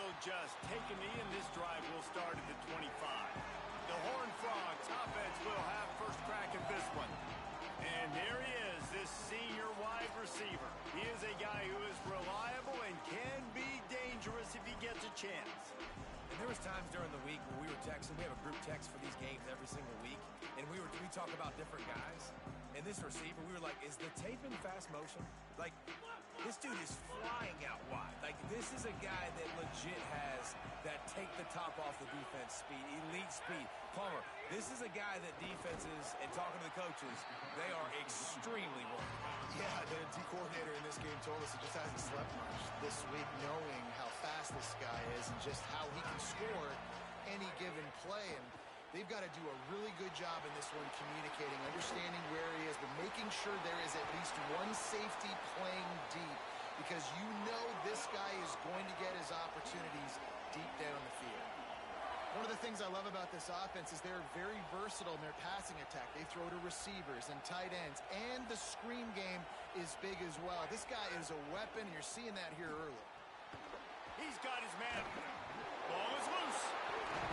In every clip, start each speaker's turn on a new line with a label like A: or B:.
A: will just take a knee, and this drive will start at the 25. The Horned Frogs offense will have first crack at this one. And there he is, this senior wide receiver. He is a guy who is reliable and can be dangerous if he gets a chance.
B: And there was times during the week where we were texting. We have a group text for these games every single week. And we talk about different guys. And this receiver, we were like, is the tape in fast motion? Like, this dude is flying out wide. Like, this is a guy that legit has that take the top off the defense speed, elite speed. Palmer, this is a guy that defenses, and talking to the coaches, they are extremely worried about.
C: Yeah, the D coordinator in this game told us he just hasn't slept much this week, knowing how fast this guy is and just how he can score any given play. And they've got to do a really good job in this one communicating, understanding where he is, but making sure there is at least one safety playing deep, because you know this guy is going to get his opportunities deep down the field. One of the things I love about this offense is they're very versatile in their passing attack. They throw to receivers and tight ends, and the screen game is big as well. This guy is a weapon, and you're seeing that here early.
A: He's got his man. Ball is loose.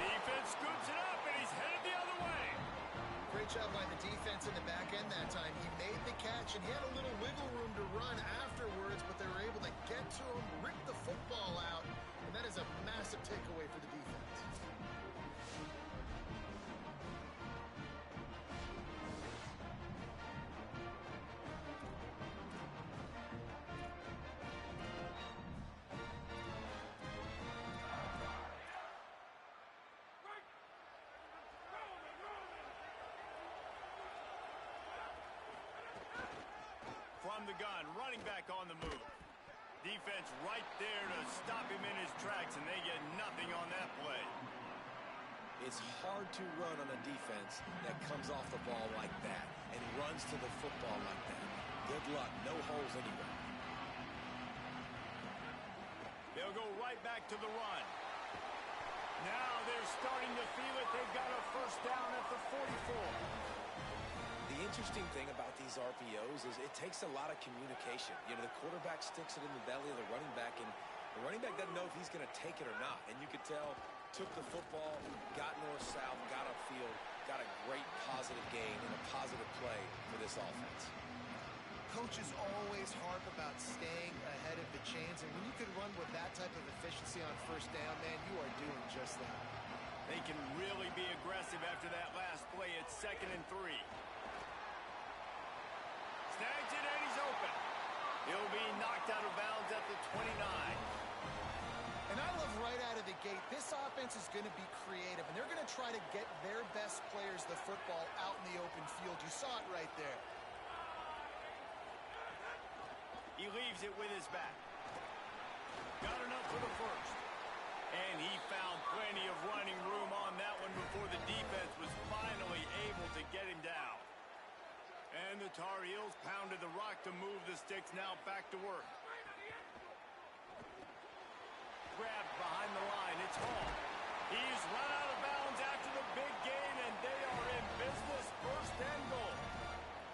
A: Defense scoops it up, and he's headed the other way.
C: Great job by the defense in the back end that time. He made the catch, and he had a little wiggle room to run afterwards, but they were able to get to him, rip the football out, and that is a massive takeaway for the defense.
A: From the gun, running back on the move. Defense right there to stop him in his tracks, and they get nothing on that play.
B: It's hard to run on a defense that comes off the ball like that and runs to the football like that. Good luck. No holes anywhere.
A: They'll go right back to the run. Now they're starting to feel it. They've got a first down at the 44.
B: The interesting thing about these RPOs is it takes a lot of communication. You know, the quarterback sticks it in the belly of the running back, and the running back doesn't know if he's going to take it or not. And you could tell, took the football, got north-south, got upfield, got a great positive gain and a positive play for this offense.
C: Coaches always harp about staying ahead of the chains, and when you can run with that type of efficiency on first down, man, you are doing just that.
A: They can really be aggressive after that last play. It's 2nd and 3. Snags it, and he's open. He'll be knocked out of bounds at the 29.
C: And I love right out of the gate, this offense is going to be creative, and they're going to try to get their best players the football out in the open field. You saw it right there.
A: He leaves it with his back. Got enough for the first. And he found plenty of running room on that one before the defense was finally able to get him down. And the Tar Heels pounded the rock to move the sticks, now back to work. Grabbed behind the line, it's Hall. He's run out of bounds after the big gain, and they are in business, 1st and goal.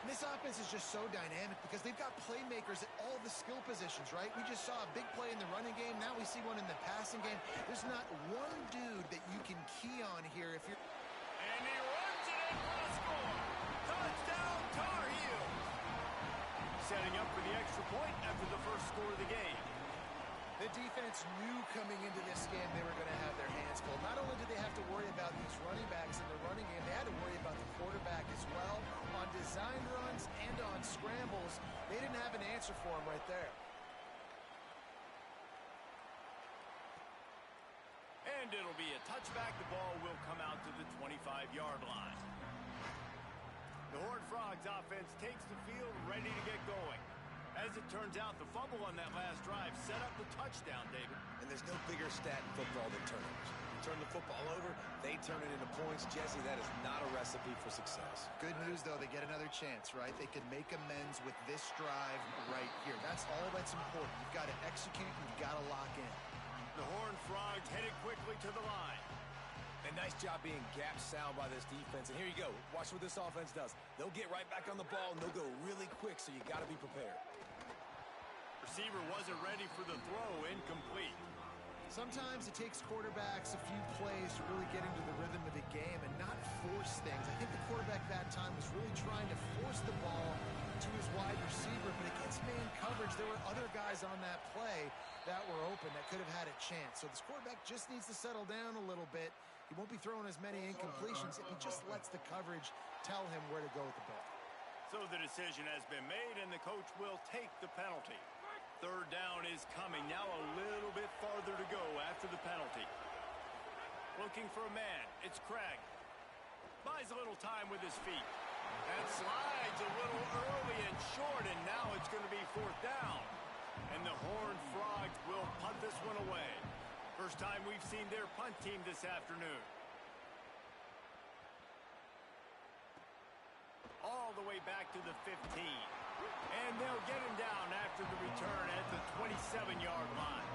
C: And this offense is just so dynamic because they've got playmakers at all the skill positions, right? We just saw a big play in the running game. Now we see one in the passing game. There's not one dude that you can key on here if you're...
A: And he runs it in for a score. Touchdown, Tar Heels. Setting up for the extra point after the first score of the game.
C: The defense knew coming into this game they were going to have their hands full. Not only did they have to worry about these running backs in the running game, they had to worry about the quarterback as well. On design runs and on scrambles, they didn't have an answer for him right there.
A: And it'll be a touchback. The ball will come out to the 25-yard line. The Horned Frogs offense takes the field, ready to get going. As it turns out, the fumble on that last drive set up the touchdown, David.
B: And there's no bigger stat in football than turnovers. You turn the football over, they turn it into points. Jesse, that is not a recipe for success.
C: Good news, though, they get another chance, right? They can make amends with this drive right here. That's all that's important. You've got to execute, and you've got to lock in.
A: The Horned Frogs headed quickly to the line.
B: And nice job being gap sound by this defense. And here you go. Watch what this offense does. They'll get right back on the ball, and they'll go really quick, so you got to be prepared.
A: Receiver wasn't ready for the throw, incomplete.
C: Sometimes it takes quarterbacks a few plays to really get into the rhythm of the game and not force things. I think the quarterback that time was really trying to force the ball to his wide receiver, but against man coverage, there were other guys on that play that were open that could have had a chance. So this quarterback just needs to settle down a little bit. He won't be throwing as many incompletions if he just lets the coverage tell him where to go with the ball.
A: So the decision has been made, and the coach will take the penalty. Third down is coming. Now a little bit farther to go after the penalty. Looking for a man. It's Craig. Buys a little time with his feet. And slides a little early and short, and now it's going to be fourth down. And the Horned Frogs will punt this one away. First time we've seen their punt team this afternoon. All the way back to the 15. And they'll get him down after the return at the 27-yard line.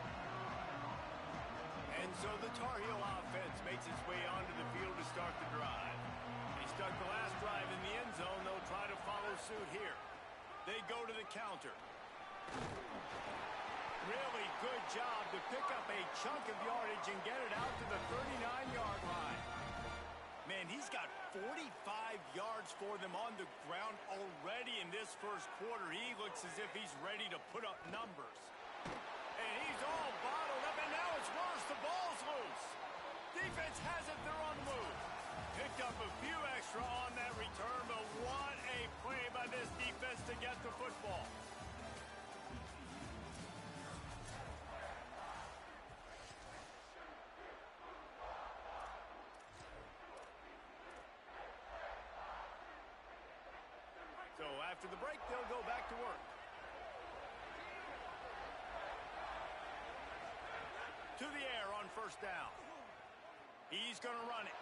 A: And so the Tar Heel offense makes its way onto the field to start the drive. They start the last drive in the end zone. They'll try to follow suit here. They go to the counter. Really good job to pick up a chunk of yardage and get it out to the 39-yard line. Man, he's got 45 yards for them on the ground already in this first quarter. He looks as if he's ready to put up numbers. And he's all bottled up, and now it's worse. The ball's loose. Defense has it. They're on the move. Picked up a few extra on that return, but what a play by this defense to get the football. So after the break, they'll go back to work. To the air on first down. He's going to run it.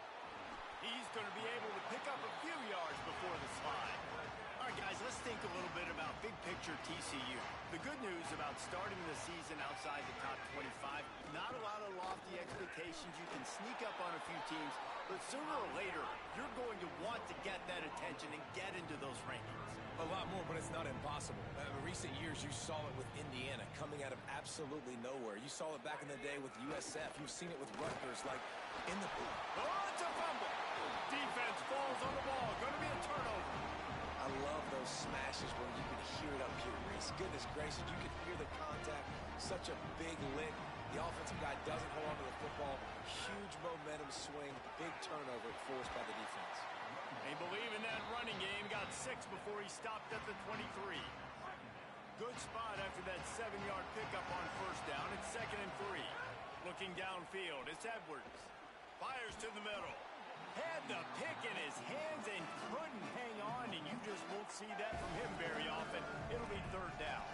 A: He's going to be able to pick up a few yards before the slide. All right, guys, let's think a little bit about big picture TCU. The good news about starting the season outside the top 25, not a lot of lofty expectations. You can sneak up on a few teams, but sooner or later, you're going to want to get that attention and get into those rankings.
B: A lot more, but it's not impossible. In recent years, you saw it with Indiana coming out of absolutely nowhere. You saw it back in the day with USF. You've seen it with Rutgers, like in the...
A: Oh, it's a fumble. Defense falls on the ball. Going to be a turnover.
B: I love those smashes where you can hear it up here, Reese. Goodness gracious, you can hear the contact. Such a big lick. The offensive guy doesn't hold on to the football. Huge momentum swing. Big turnover forced by the defense.
A: They believe in that running game. Got 6 before he stopped at the 23. Good spot after that 7-yard pickup on first down. It's 2nd and 3. Looking downfield, it's Edwards. Fires to the middle. Had the pick in his hands and couldn't hang on, and you just won't see that from him very often. It'll be 3rd down.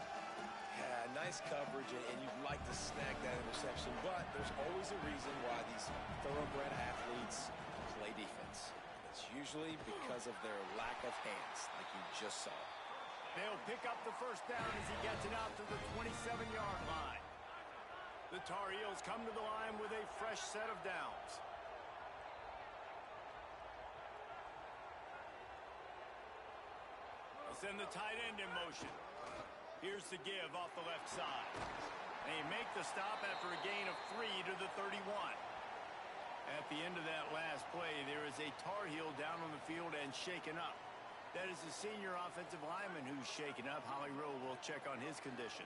B: Yeah, nice coverage, and you'd like to snag that interception, but there's always a reason why these thoroughbred athletes play defense. It's usually because of their lack of hands, like you just saw.
A: They'll pick up the first down as he gets it out to the 27-yard line. The Tar Heels come to the line with a fresh set of downs. They'll send the tight end in motion. Here's the give off the left side. They make the stop after a gain of 3 to the 31. At the end of that last play, there is a Tar Heel down on the field and shaken up. That is the senior offensive lineman who's shaken up. Holly Rowe will check on his condition.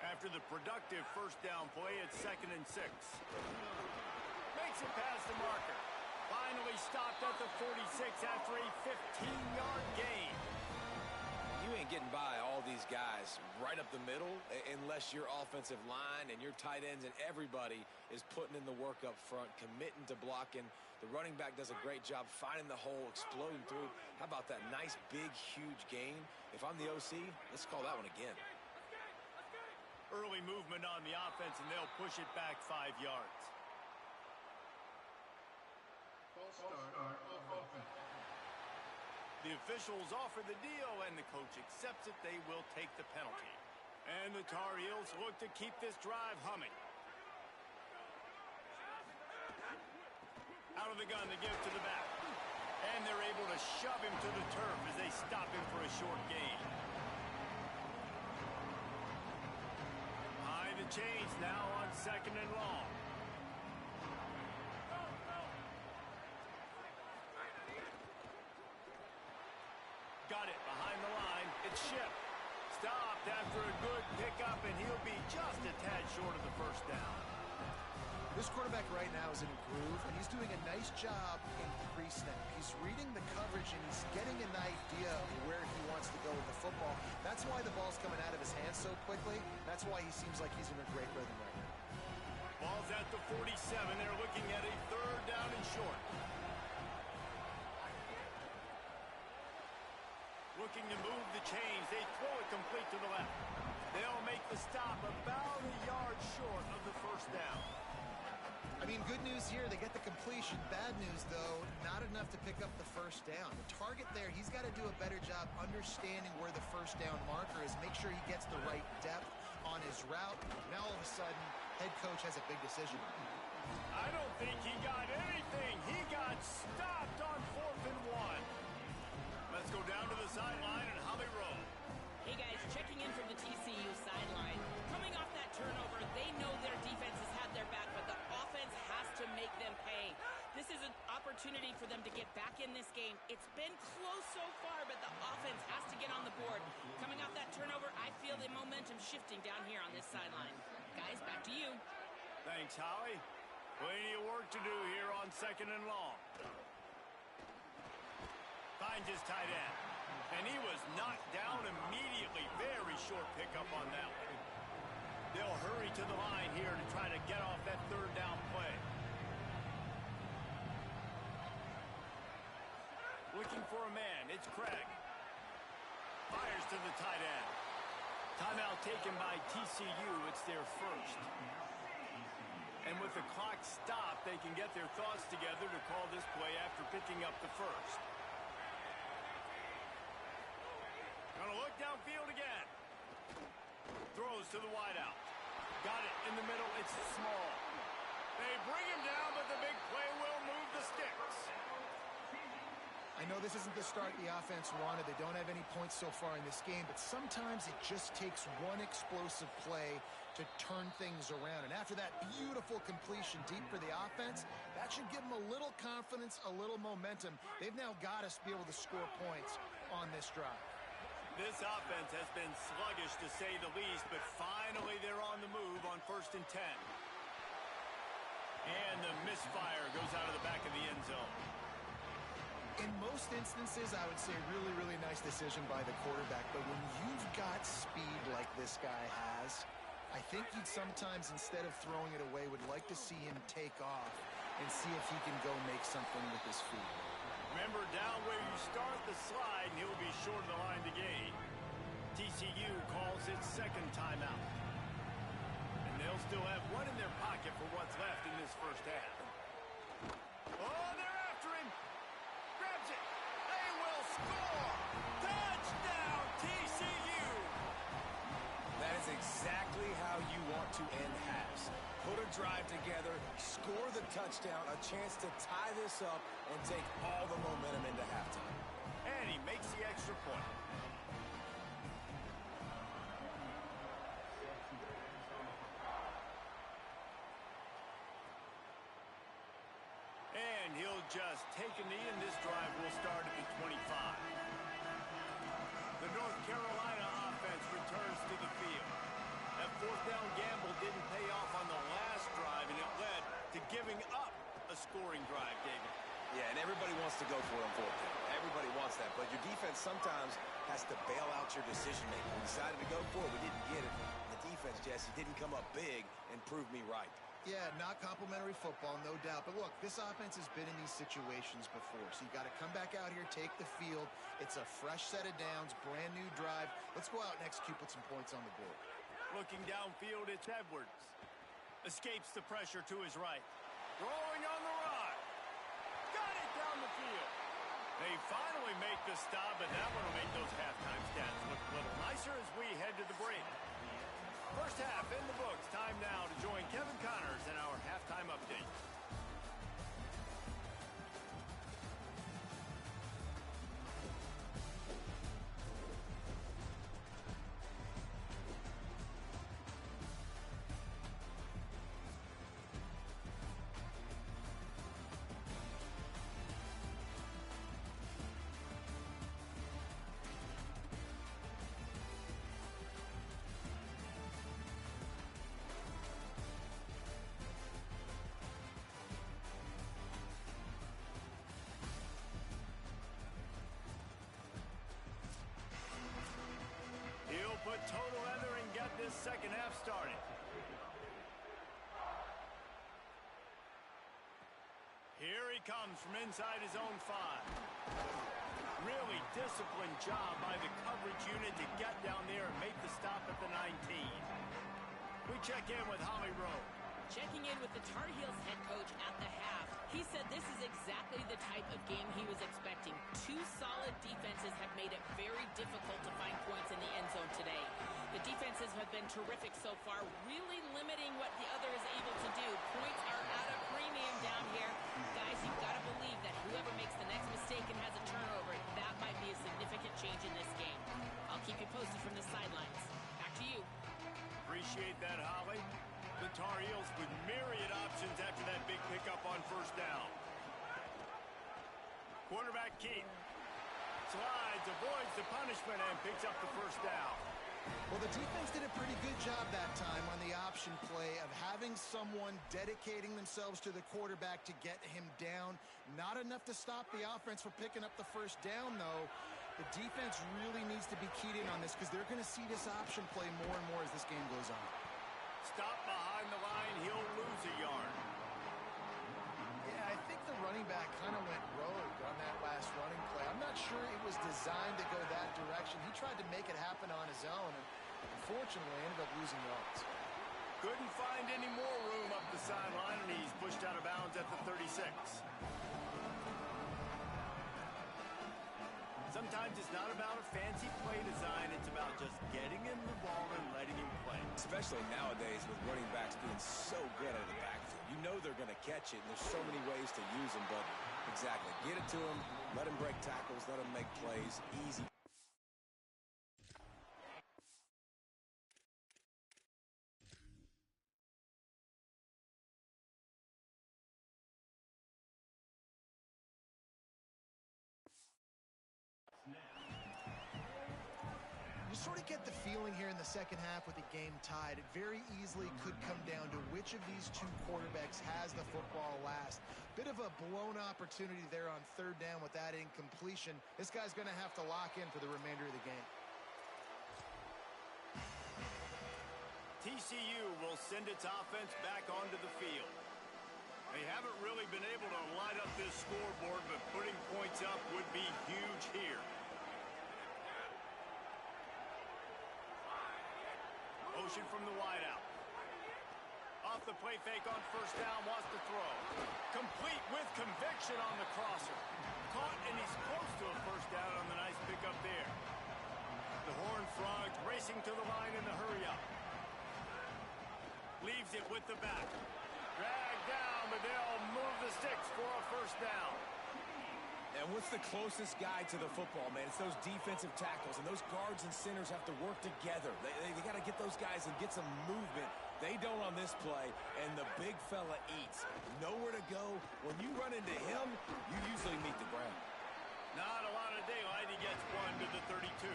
A: After the productive first down play, it's 2nd and 6. Makes it past the marker. Finally stopped at the 46 after a 15-yard gain.
B: You ain't getting by all these guys right up the middle unless your offensive line and your tight ends and everybody is putting in the work up front, committing to blocking. The running back does a great job finding the hole, exploding through. How about that nice, big, huge gain? If I'm the OC, let's call that one again.
A: Early movement on the offense, and they'll push it back 5 yards.
D: False start of offense.
A: The officials offer the deal, and the coach accepts it. They will take the penalty. And the Tar Heels look to keep this drive humming. Out of the gun, they give to the back. And they're able to shove him to the turf as they stop him for a short gain. High the chains now on 2nd and long. that ship. Stopped after a good pickup, and he'll be just a tad short of the first down.
C: This quarterback right now is in a groove, and he's doing a nice job in pre-snap. He's reading the coverage, and he's getting an idea of where he wants to go with the football. That's why the ball's coming out of his hands so quickly. That's why he seems like he's in a great rhythm right now.
A: Ball's at the 47. They're looking at a third down and short. Looking to move the chains. They throw it complete to the left. They'll make the stop about a yard short of the first down.
C: I mean, good news here, they get the completion. Bad news, though, not enough to pick up the first down. The target there, he's got to do a better job understanding where the first down marker is, make sure he gets the right depth on his route. Now, all of a sudden, head coach has a big decision.
A: I don't think he got anything. He got stopped on 4th and 1. Let's go down to the sideline and how they roll.
E: Hey, guys, checking in from the TCU sideline. Coming off that turnover, they know their defense has had their back, but the offense has to make them pay. This is an opportunity for them to get back in this game. It's been close so far, but the offense has to get on the board. Coming off that turnover, I feel the momentum shifting down here on this sideline. Guys, back to you.
A: Thanks, Howie. Plenty of work to do here on 2nd and long. Finds his tight end. And he was knocked down immediately. Very short pickup on that one. They'll hurry to the line here to try to get off that third down play. Looking for a man. It's Craig. Fires to the tight end. Timeout taken by TCU. It's their first. And with the clock stopped, they can get their thoughts together to call this play after picking up the first. Gonna look downfield again. Throws to the wideout. Got it in the middle. It's small. They bring him down, but the big play will move the sticks.
C: I know this isn't the start the offense wanted. They don't have any points so far in this game, but sometimes it just takes one explosive play to turn things around. And after that beautiful completion deep for the offense, that should give them a little confidence, a little momentum. They've now got to be able to score points on this drive.
A: This offense has been sluggish, to say the least, but finally they're on the move on 1st and 10. And the misfire goes out of the back of the end zone.
C: In most instances, I would say really, really nice decision by the quarterback. But when you've got speed like this guy has, I think you'd sometimes, instead of throwing it away, would like to see him take off and see if he can go make something with his feet.
A: Remember, down where you start the slide, and he'll be short of the line to gain. TCU calls its second timeout. And they'll still have one in their pocket for what's left in this first half. Oh, they're after him. Grabs it. They will score. Touchdown, TCU.
B: That is exactly how you want to end halves. Put a drive together, score the touchdown, a chance to tie this up, and take all the momentum into halftime.
A: And he makes the extra point. And he'll just take a knee, and this drive will start at the 25. The North Carolina offense returns to the field. That 4th down gamble didn't pay off on the last drive, and it led to giving up a scoring drive, David.
B: Yeah, and everybody wants to go for it on 4th down. Everybody wants that, but your defense sometimes has to bail out your decision-making. We decided to go for it. We didn't get it. The defense, Jesse, didn't come up big and prove me right.
C: Yeah, not complimentary football, no doubt. But look, this offense has been in these situations before. So you got to come back out here, take the field. It's a fresh set of downs, brand new drive. Let's go out and execute, put some points on the board.
A: Looking downfield, it's Edwards. Escapes the pressure to his right. Throwing on the run. Got it down the field. They finally make the stop, and that one will make those halftime stats look a little nicer as we head to the break. First half in the books. Time now to join Kevin Connors in our halftime update. this second half started. Here he comes from inside his own 5. Really disciplined job by the coverage unit to get down there and make the stop at the 19. We check in with Holly Rowe.
E: Checking in with the Tar Heels head coach at the half. He said this is exactly the type of game he was expecting. Two solid defenses have made it very difficult to find points in the end zone today. The defenses have been terrific so far, really limiting what the other is able to do. Points are at a premium down here. Guys, you've got to believe that whoever makes the next mistake and has a turnover, that might be a significant change in this game. I'll keep you posted from the sidelines. Back to you.
A: Appreciate that, Holly. The Tar Heels with myriad options after that big pickup on first down. Quarterback Keith slides, avoids the punishment, and picks up the first down.
C: Well, the defense did a pretty good job that time on the option play of having someone dedicating themselves to the quarterback to get him down. Not enough to stop the offense from picking up the first down, though. The defense really needs to be keyed in on this because they're going to see this option play more and more as this game goes on.
A: Stop behind the line, he'll lose a yard.
C: Yeah, I think the running back kind of went rogue on that last running play. I'm not sure it was designed to go that direction. He tried to make it happen on his own, and unfortunately ended up losing yards.
A: Couldn't find any more room up the sideline, and he's pushed out of bounds at the 36. Sometimes it's not about a fancy play design, it's about just getting him the ball and letting him play.
B: Especially nowadays with running backs being so good out of the backfield. You know they're going to catch it, and there's so many ways to use them, but exactly. Get it to him, let him break tackles, let him make plays, easy.
C: You sort of get the feeling here in the second half with the game tied. It very easily could come down to which of these two quarterbacks has the football last. Bit of a blown opportunity there on third down with that incompletion. This guy's going to have to lock in for the remainder of the game.
A: TCU will send its offense back onto the field. They haven't really been able to light up this scoreboard, but putting points up would be huge here. Motion from the wideout. Off the play fake on first down, wants to throw. Complete with conviction on the crosser. Caught, and he's close to a first down on the nice pickup there. The Horned Frogs racing to the line in the hurry-up. Leaves it with the back. Dragged down, but they'll move the sticks for a first down.
B: And what's the closest guy to the football, man? It's those defensive tackles, and those guards and centers have to work together. They got to get those guys and get some movement. They don't on this play, and the big fella eats. Nowhere to go. When you run into him, you usually meet the ground.
A: Not a lot of daylight. He gets one to the 32.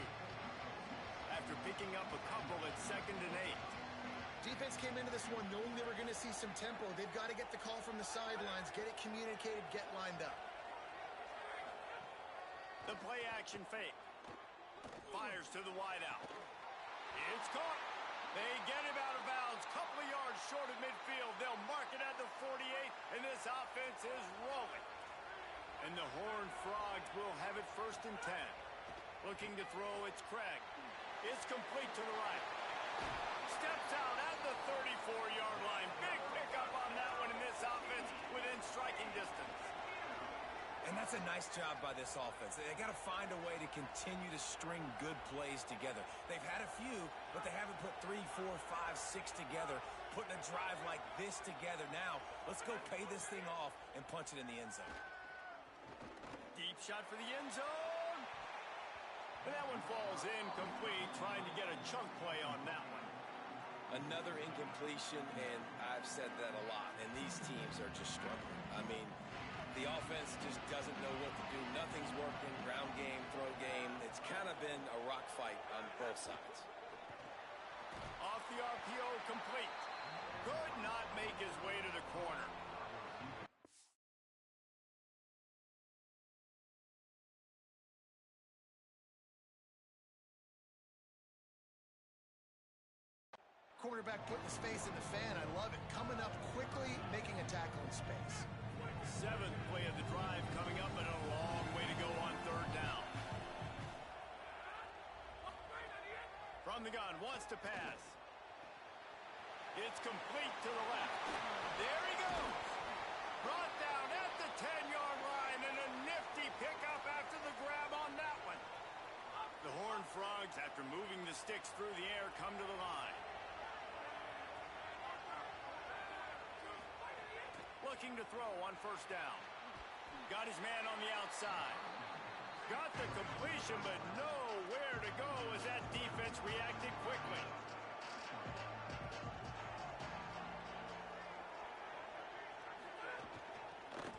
A: After picking up a couple at 2nd and 8.
C: Defense came into this one knowing they were going to see some tempo. They've got to get the call from the sidelines, get it communicated, get lined up.
A: The play action fake. Fires to the wideout. It's caught. They get him out of bounds. Couple of yards short of midfield. They'll mark it at the 48, and this offense is rolling. And the Horned Frogs will have it 1st and 10. Looking to throw, it's Craig. It's complete to the right. Steps out at the 34-yard line. Big pickup on that one in this offense within striking distance.
B: And that's a nice job by this offense. They got to find a way to continue to string good plays together. They've had a few, but they haven't put 3, 4, 5, 6 together, putting a drive like this together. Now, let's go pay this thing off and punch it in the end zone.
A: Deep shot for the end zone. And that one falls incomplete, trying to get a chunk play on that one.
B: Another incompletion, and I've said that a lot, and these teams are just struggling. I mean, the offense just doesn't know what to do. Nothing's working. Ground game, throw game. It's kind of been a rock fight on both sides.
A: Off the RPO, complete. Could not make his way to the corner.
C: cornerback putting his face in the fan. I love it. Coming up quickly, making a tackle in space.
A: 7th play of the drive coming up, and a long way to go on 3rd down. From the gun, wants to pass. It's complete to the left. There he goes. Brought down at the 10-yard line, and a nifty pickup after the grab on that one. The Horned Frogs, after moving the sticks through the air, come to the line. Looking to throw on 1st down. Got his man on the outside. Got the completion, but nowhere to go as that defense reacted quickly.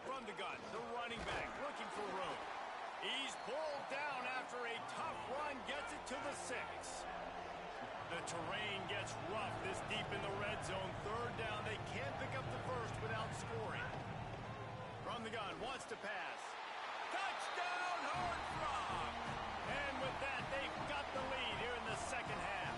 A: From the gun, the running back looking for room. He's pulled down after a tough run, gets it to the 6. The terrain gets rough this deep in the red zone. 3rd down, they can't pick up the first without scoring. From the gun, wants to pass. Touchdown, Horned Frogs! And with that, they've got the lead here in the 2nd half.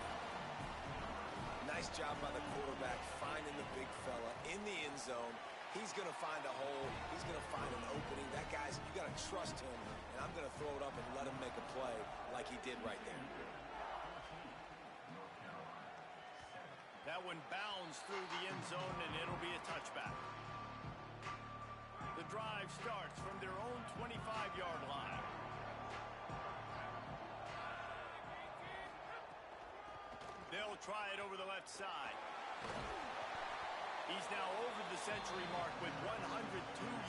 B: Nice job by the quarterback finding the big fella in the end zone. He's going to find a hole. He's going to find an opening. That guy's, you got to trust him, and I'm going to throw it up and let him make a play like he did right there.
A: That one bounds through the end zone, and it'll be a touchback. The drive starts from their own 25-yard line. They'll try it over the left side. He's now over the century mark with 102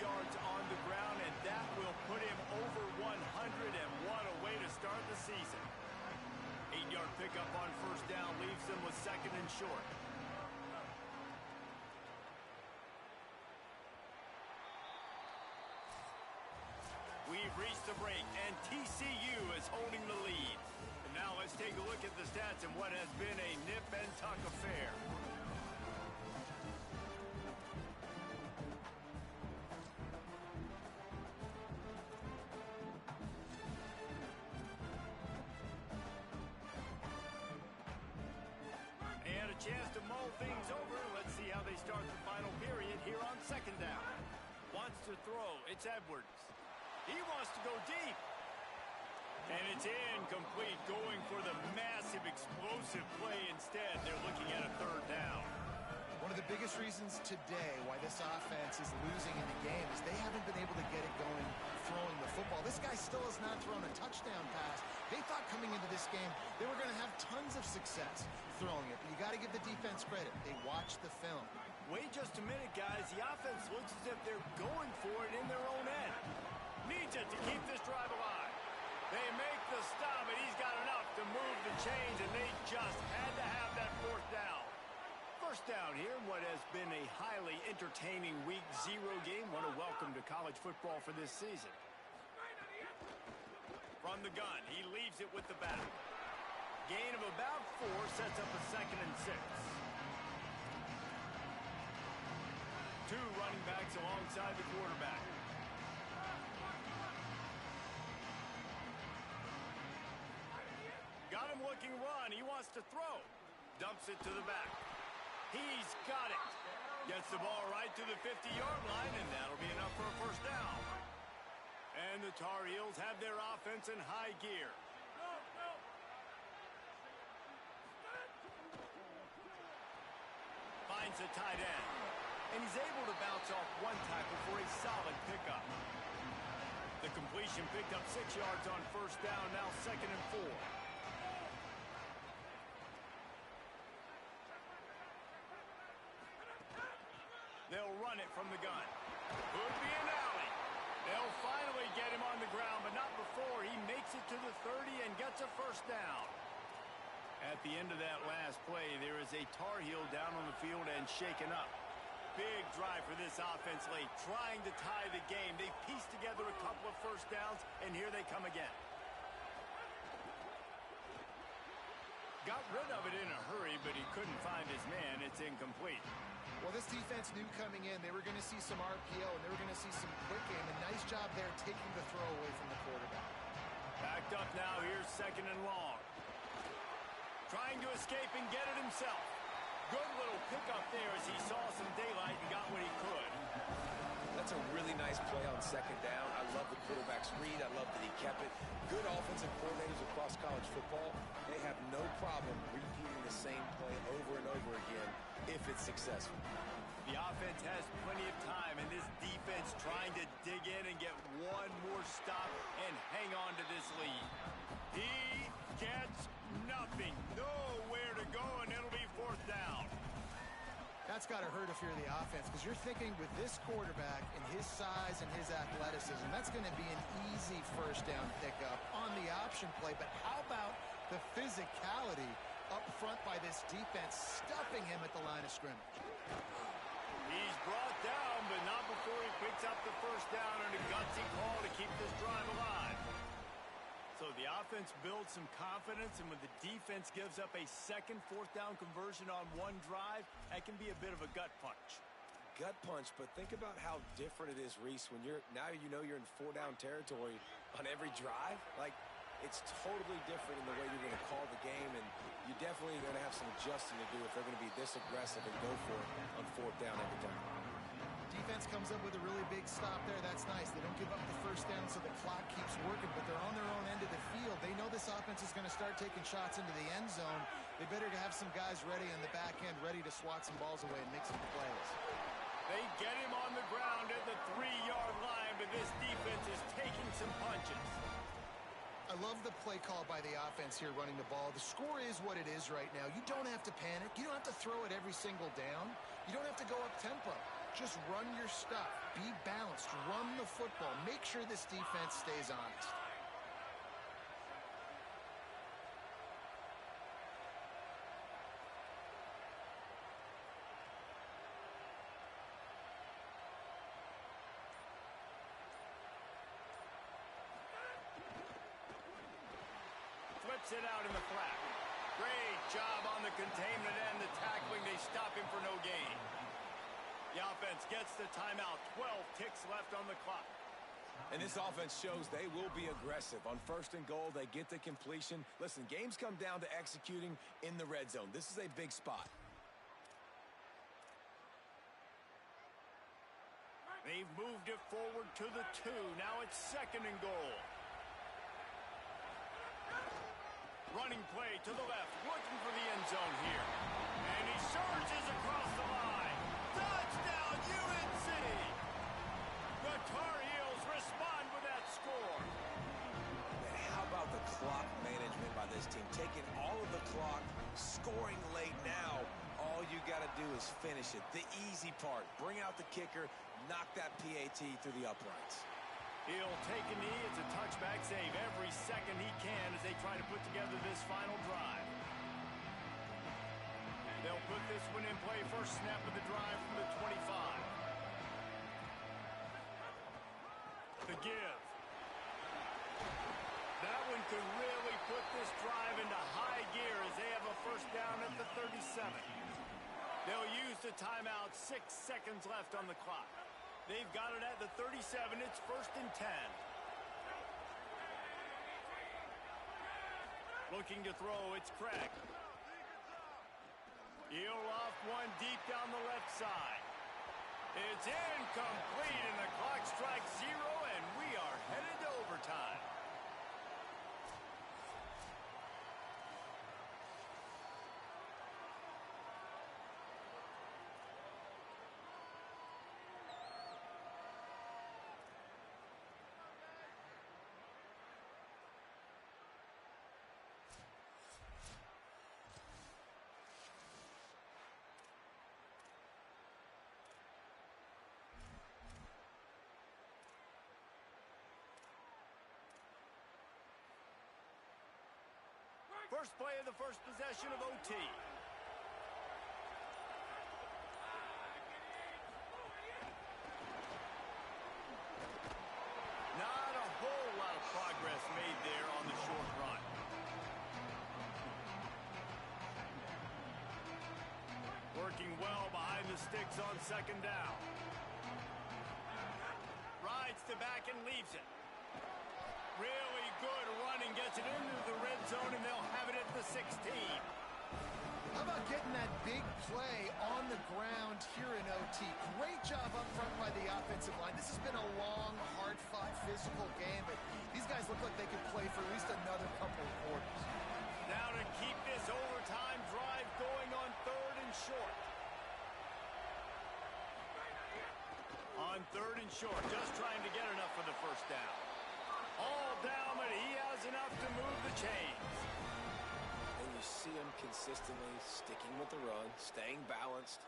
A: yards on the ground, and that will put him over 100, and what a way to start the season. 8-yard pickup on 1st down leaves them with 2nd and short. We've reached the break, and TCU is holding the lead. And now let's take a look at the stats and what has been a nip-and-tuck affair. And a chance to mull things over. Let's see how they start the final period here on 2nd down. Wants to throw. It's Edwards. He wants to go deep. And it's incomplete, going for the massive explosive play instead. They're looking at a 3rd down.
C: One of the biggest reasons today why this offense is losing in the game is they haven't been able to get it going throwing the football. This guy still has not thrown a touchdown pass. They thought coming into this game they were going to have tons of success throwing it. But you got to give the defense credit. They watched the film.
A: Wait just a minute, guys. The offense looks as if they're going for it in their own end. Needs it to keep this drive alive. They make the stop, and he's got enough to move the chains, and they just had to have that 4th down. 1st down here, what has been a highly entertaining Week 0 game. What a welcome to college football for this season. From the gun, he leaves it with the back. Gain of about 4 sets up a 2nd and 6. 2 running backs alongside the quarterback. Got him looking run. He wants to throw. Dumps it to the back. He's got it. Gets the ball right to the 50-yard line, and that'll be enough for a 1st down. And the Tar Heels have their offense in high gear. Finds a tight end. And he's able to bounce off one tackle for a solid pickup. The completion picked up 6 yards on 1st down, now 2nd and 4. They'll run it from the gun. Could be an alley. They'll finally get him on the ground, but not before he makes it to the 30 and gets a 1st down. At the end of that last play, there is a Tar Heel down on the field and shaken up. Big drive for this offense late, trying to tie the game. They pieced together a couple of 1st downs, and here they come again. Got rid of it in a hurry, but he couldn't find his man. It's incomplete.
C: Well, this defense knew coming in they were going to see some RPO and they were going to see some quick game. A nice job there taking the throw away from the quarterback.
A: Backed up now. Here's 2nd and long. Trying to escape and get it himself. Good little pickup there as he saw some daylight and got what he could.
B: That's a really nice play on second down. I love the quarterback's read. I love that he kept it. Good offensive coordinators across college football, they have no problem repeating the same play over and over again if it's successful.
A: The offense has plenty of time, and this defense trying to dig in and get one more stop and hang on to this lead. He gets nothing. Nowhere to go, and it'll be fourth down.
C: That's got to hurt if you're the offense, because you're thinking with this quarterback and his size and his athleticism, that's going to be an easy first down pickup on the option play. But how about the physicality up front by this defense, stuffing him at the line of scrimmage?
A: He's brought down, but not before he picks up the first down and a gutsy call to keep this drive alive. So the offense builds some confidence, and when the defense gives up a second fourth down conversion on one drive, that can be a bit of a gut punch.
B: Gut punch, but think about how different it is, Reese, when you're in four down territory on every drive. Like, it's totally different in the way you're going to call the game, and you definitely going to have some adjusting to do if they're going to be this aggressive and go for it on fourth down every time.
C: Defense comes up with a really big stop there. That's nice. They don't give up the first down, so the clock keeps working, but they're on their own end of the field. They know this offense is going to start taking shots into the end zone. They better have some guys ready on the back end, ready to swat some balls away and make some plays.
A: They get him on the ground at the 3-yard line, but this defense is taking some punches.
C: I love the play call by the offense here running the ball. The score is what it is right now. You don't have to panic. You don't have to throw it every single down. You don't have to go up tempo. Just run your stuff. Be balanced. Run the football. Make sure this defense stays honest.
A: Flips it out in the flat. Great job on the containment and the tackling. They stop him for no gain. The offense gets the timeout. 12 ticks left on the clock.
B: And this offense shows they will be aggressive. On first and goal, they get the completion. Listen, games come down to executing in the red zone. This is a big spot.
A: They've moved it forward to the 2. Now it's second and goal. Running play to the left, looking for the end zone here. And he surges across the line. Touchdown, UNC! The Tar Heels respond with that score.
B: And how about the clock management by this team? Taking all of the clock, scoring late now. All you got to do is finish it. The easy part. Bring out the kicker, knock that PAT through the uprights.
A: He'll take a knee. It's a touchback save every second he can as they try to put together this final drive. They'll put this one in play. First snap of the drive from the 25. The give. That one could really put this drive into high gear as they have a first down at the 37. They'll use the timeout. 6 seconds left on the clock. They've got it at the 37. It's first and 10. Looking to throw. It's Craig. He'll off one deep down the left side. It's incomplete, and the clock strikes 0, and we are headed to overtime. First play of the first possession of OT. Not a whole lot of progress made there on the short run. Working well behind the sticks on second down. Rides the back and leaves it. Really good running, gets it into the red zone, and they'll have it at the 16.
C: How about getting that big play on the ground here in OT? Great job up front by the offensive line. This has been a long, hard-fought, physical game, but these guys look like they could play for at least another couple of quarters.
A: Now to keep this overtime drive going on 3rd and short. On 3rd and short, just trying to get enough for the first down. All down, but he has enough to move the chains.
B: And you see him consistently sticking with the run, staying balanced.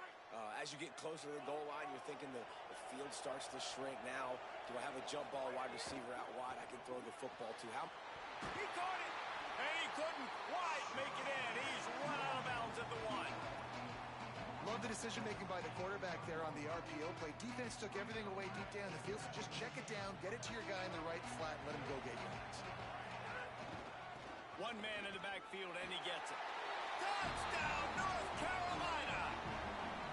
B: As you get closer to the goal line, you're thinking the field starts to shrink. Now, do I have a jump ball wide receiver out wide I can throw the football to?
A: He caught it, and he couldn't quite make it in. He's run out of bounds at the 1.
C: Love the decision-making by the quarterback there on the RPO play. Defense took everything away deep down the field, so just check it down, get it to your guy in the right flat, and let him go get yards.
A: One man in the backfield, and he gets it. Touchdown, North Carolina!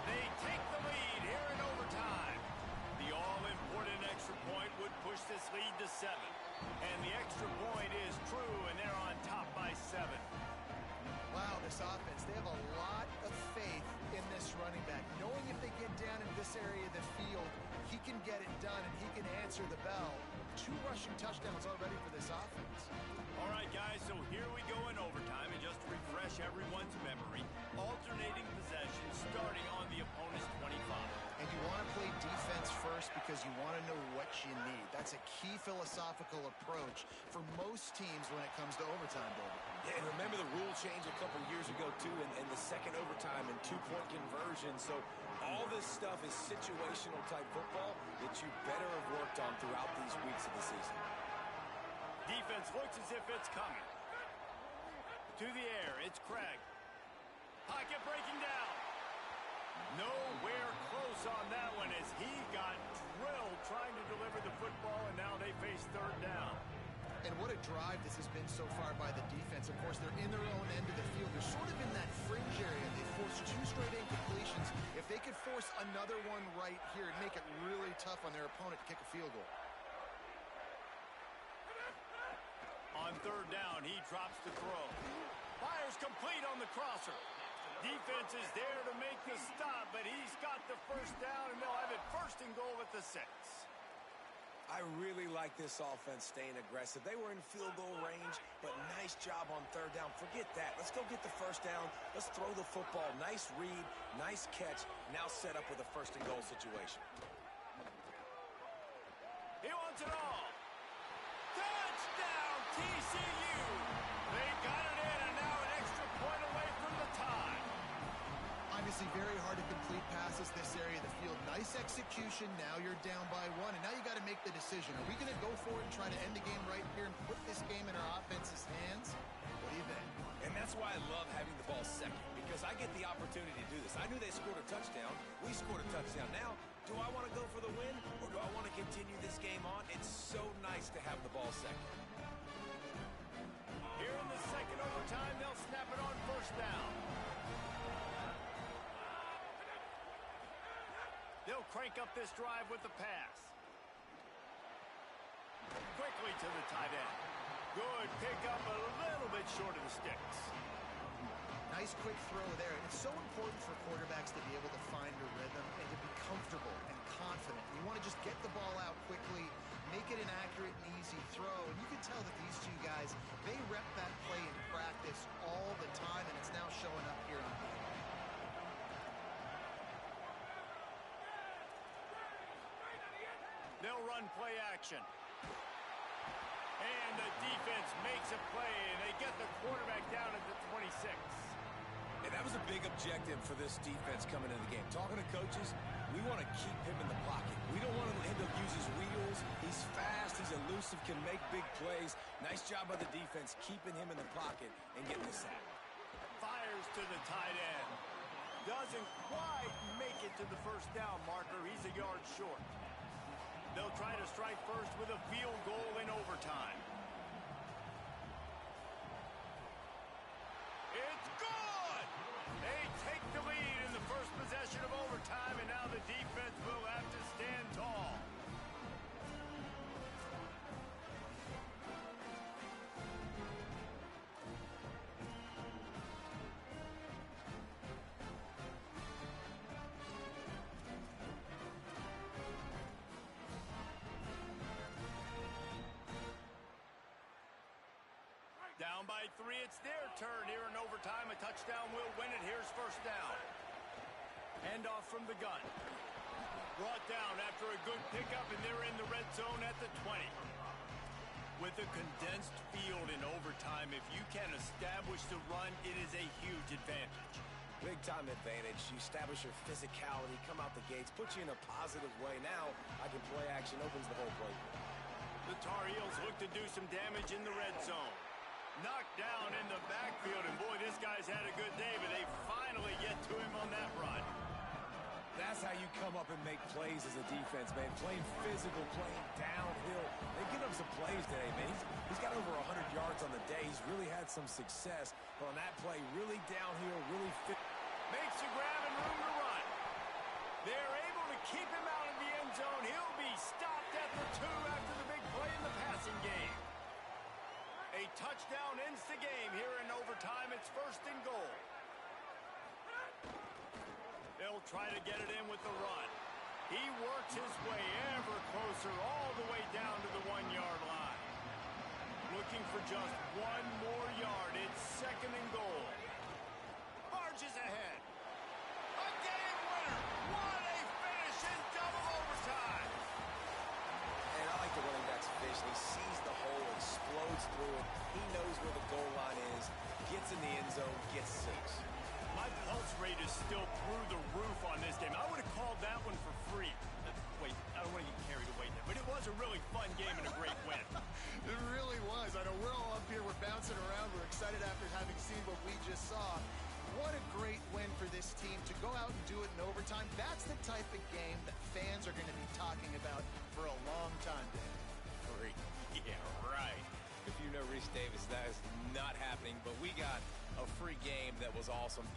A: They take the lead here in overtime. The all-important extra point would push this lead to 7. And the extra point is true, and they're on top by 7.
C: Wow, this offense, they have a lot of faith in this running back. Knowing if they get down in this area of the field, he can get it done and he can answer the bell. 2 rushing touchdowns already for this offense.
A: All right, guys, so here we go in overtime, and just to refresh everyone's memory, alternating possessions starting on the opponent's 25.
C: And you want to play defense first because you want to know what you need. That's a key philosophical approach for most teams when it comes to overtime, David.
B: Yeah, and remember the rule change a couple years ago, too, and the second overtime and 2-point conversion. So all this stuff is situational type football that you better have worked on throughout these weeks of the season.
A: Defense looks as if it's coming. To the air, it's Craig. Pocket breaking down. Nowhere close on that one as he got drilled trying to deliver the football, and now they face 3rd down.
C: And what a drive this has been so far by the defense. Of course, they're in their own end of the field. They're sort of in that fringe area. They forced 2 straight incompletions. If they could force another one right here, it'd make it really tough on their opponent to kick a field goal.
A: On 3rd down, he drops the throw. Fires complete on the crosser. Defense is there to make the stop, but he's got the first down, and they'll have it 1st and goal at the 6.
B: I really like this offense staying aggressive. They were in field goal range, but nice job on 3rd down. Forget that. Let's go get the first down. Let's throw the football. Nice read, nice catch. Now set up with a 1st and goal situation.
A: He wants it all. Touchdown, TCU. They got it in, and now an extra point away from the tie.
C: Obviously very hard to complete passes this area of the field. Nice execution. Now you're down by 1, and now you got to make the decision. Are we going to go for it and try to end the game right here and put this game in our offense's hands? What do you think?
B: And that's why I love having the ball second, because I get the opportunity to do this. I knew they scored a touchdown. We scored a touchdown. Now, do I want to go for the win, or do I want to continue this game on? It's so nice to have the ball second.
A: Here in the second overtime, they'll snap it on 1st down. They'll crank up this drive with the pass. Quickly to the tight end. Good pickup, a little bit short of the sticks.
C: Nice quick throw there. It's so important for quarterbacks to be able to find a rhythm and to be comfortable and confident. You want to just get the ball out quickly, make it an accurate and easy throw. And you can tell that these 2 guys, they rep that play in practice all the time, and it's now showing up here on game.
A: They'll run play action. And the defense makes a play, and they get the quarterback down at the 26.
B: And that was a big objective for this defense coming into the game. Talking to coaches, we want to keep him in the pocket. We don't want him to use his wheels. He's fast, he's elusive, can make big plays. Nice job by the defense keeping him in the pocket and getting the sack.
A: Fires to the tight end. Doesn't quite make it to the 1st down marker. He's a yard short. They'll try to strike first with a field goal in overtime. It's good! They take the lead in the first possession of overtime, and now the defense will have to stand tall. three. It's their turn here in overtime. A touchdown will win it. Here's first down. Handoff from the gun. Brought down after a good pickup, and they're in the red zone at the 20. With a condensed field in overtime, if you can establish the run, it is a huge advantage.
B: Big-time advantage. You establish your physicality, come out the gates, put you in a positive way. Now, I can play action, opens the whole play.
A: The Tar Heels look to do some damage in the red zone. Knocked down in the backfield, and boy, this guy's had a good day, but they finally get to him on that run.
B: That's how you come up and make plays as a defense, man. Playing physical, playing downhill. They've given him some plays today, man. He's got over 100 yards on the day. He's really had some success. But on that play, really downhill, really fit.
A: Makes the grab and room to run. They're able to keep him out of the end zone. He'll be stopped at the 2 after the big play in the passing game. A touchdown ends the game here in overtime. It's first and goal. They'll try to get it in with the run. He works his way ever closer all the way down to the 1-yard line. Looking for just one more yard. It's second and goal. Marches ahead. A game winner. What a finish in double overtime.
B: And I like the running back's vision. He sees the hole, explodes through it. He knows where the goal line is, gets in the end zone, gets 6.
A: My pulse rate is still through the roof on this game. I would have called that one for free. Wait, I don't want to get carried away there, but it was a really fun game and a great win.
C: It really was. I know we're all up here, we're bouncing around, we're excited after having seen what we just saw. What a great win for this team to go out and do it in overtime. That's the type of game that fans are going to be talking about for a long time, Dave.
B: Free.
A: Yeah, right.
B: If you know Reese Davis, that is not happening, but we got a free game that was awesome.